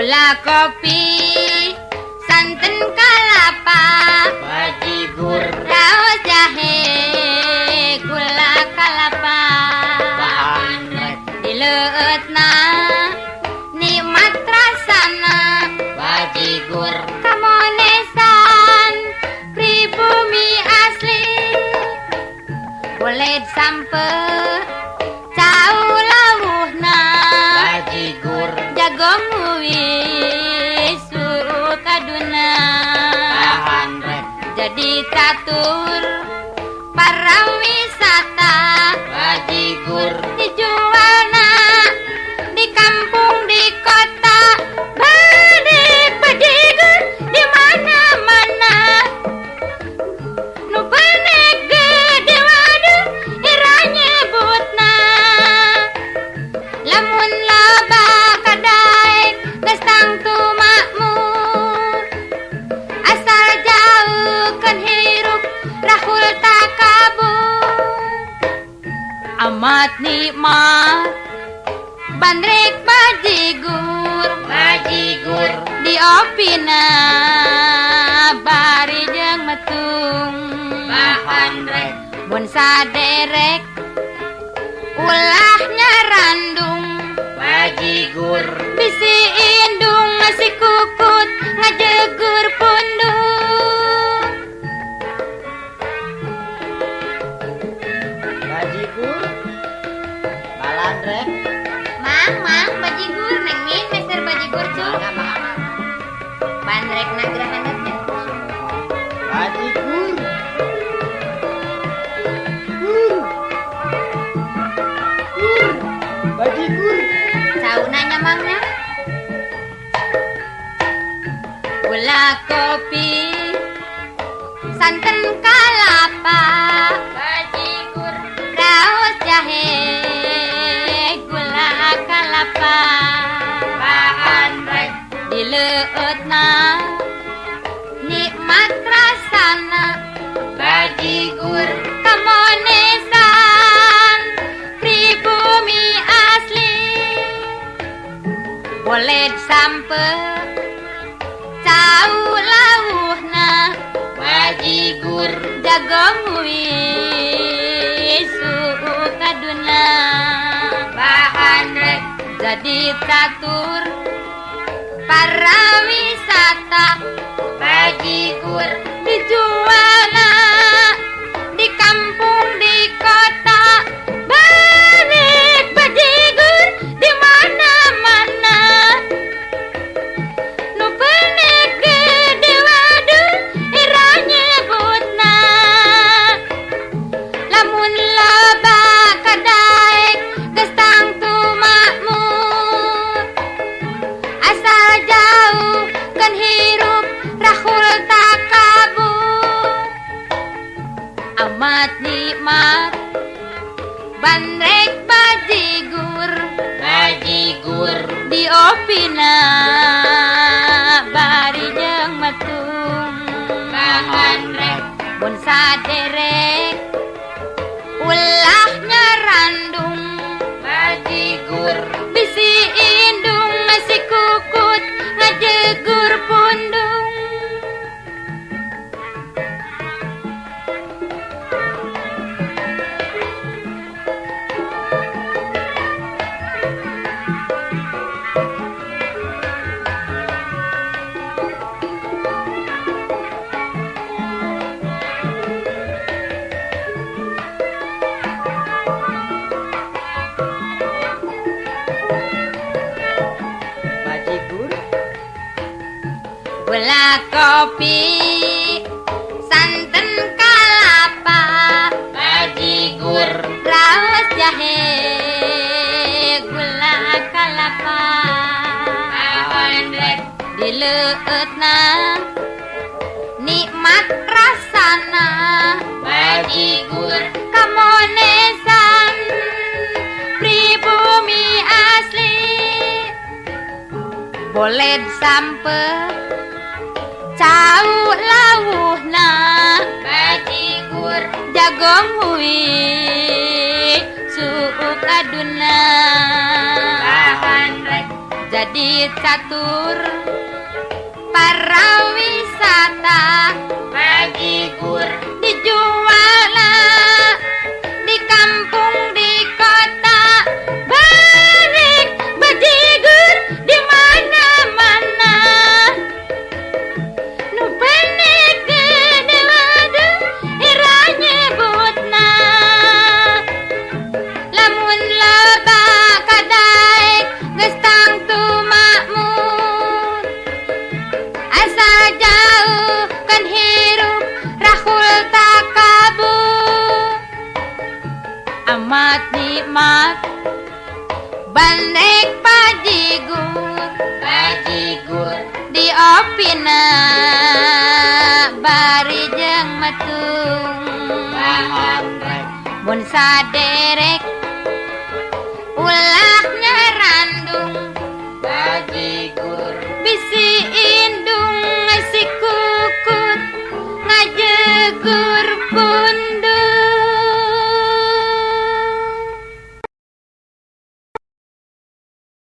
gula kopi, santan kelapa, bajigur, daun jahe, gula kelapa, bahan rek, dileutna nikmat rasana, bajigur, kamonesan pribumi asli, boleh sampe cau lawuhna, bajigur, jagong wisu kaduna, bahan rek, jadi catur para wisata, bajigur, dijualna di kampung di kota, badik bajigur di mana-mana, nu benek gede waduh ira nyebutna, lamun loba kadaek geus tangtu makmur, asal jauhkeun hirup rahul takabur, amat nikmat bandrek bajigur, bajigur, diopina bari jeung metung, bahan rek, mun saderek ulahnya randung, bajigur, bisi indung ngasih kukut ngajegur pundung, bajigur, balan rek, mang bajigur neng min meser bajigur cuy, bandrek nagrahan teh. bajigur, bajigur, Saunanya mangnya gula kopi, santan kelapa, bajigur, daun jahe, gula kelapa, bahan rek, dileutna nikmat rasana, bajigur, kamonesan pribumi asli, boleh sampe cau lawuhna, bajigur, jagong wisu kaduna, bahan rek, jadi catur para wisata, bajigur, dijualna di kampung di kota, badik bajigur di mana-mana, nu benek gede waduh ira nyebutna, lamun loba kadaek geus tangtu makmur, asal jauhkeun hirup rahul takabur, amat nikmat bandrek bajigur, bajigur, diopina bari jeung metung, bahan rek, mun saderek ulahnya randung, bajigur, bisi indung ngasih kukut ngajegur pundung, bajigur, gula kopi, santan kelapa, bajigur, daun jahe, gula kelapa, bahan rek, dileutna nikmat rasana, bajigur, kamonesan pribumi asli, boleh sampe cau lawuhna, bajigur, jagong wisu kaduna, bahan rek, jadi jadi catur para wisata bajigur dijual di kampung di kota barik bajigur di mana-mana nu benek gede waduh iranya butna lamun loba kadaek geus tangtu makmur asal jauh kan hirup rahul takabur amat nikmat bandek bajigur diopina bari jeung metung bahamrek mun saderek ulah ngarandung bajigur bisi indung si kukut ngajegur pun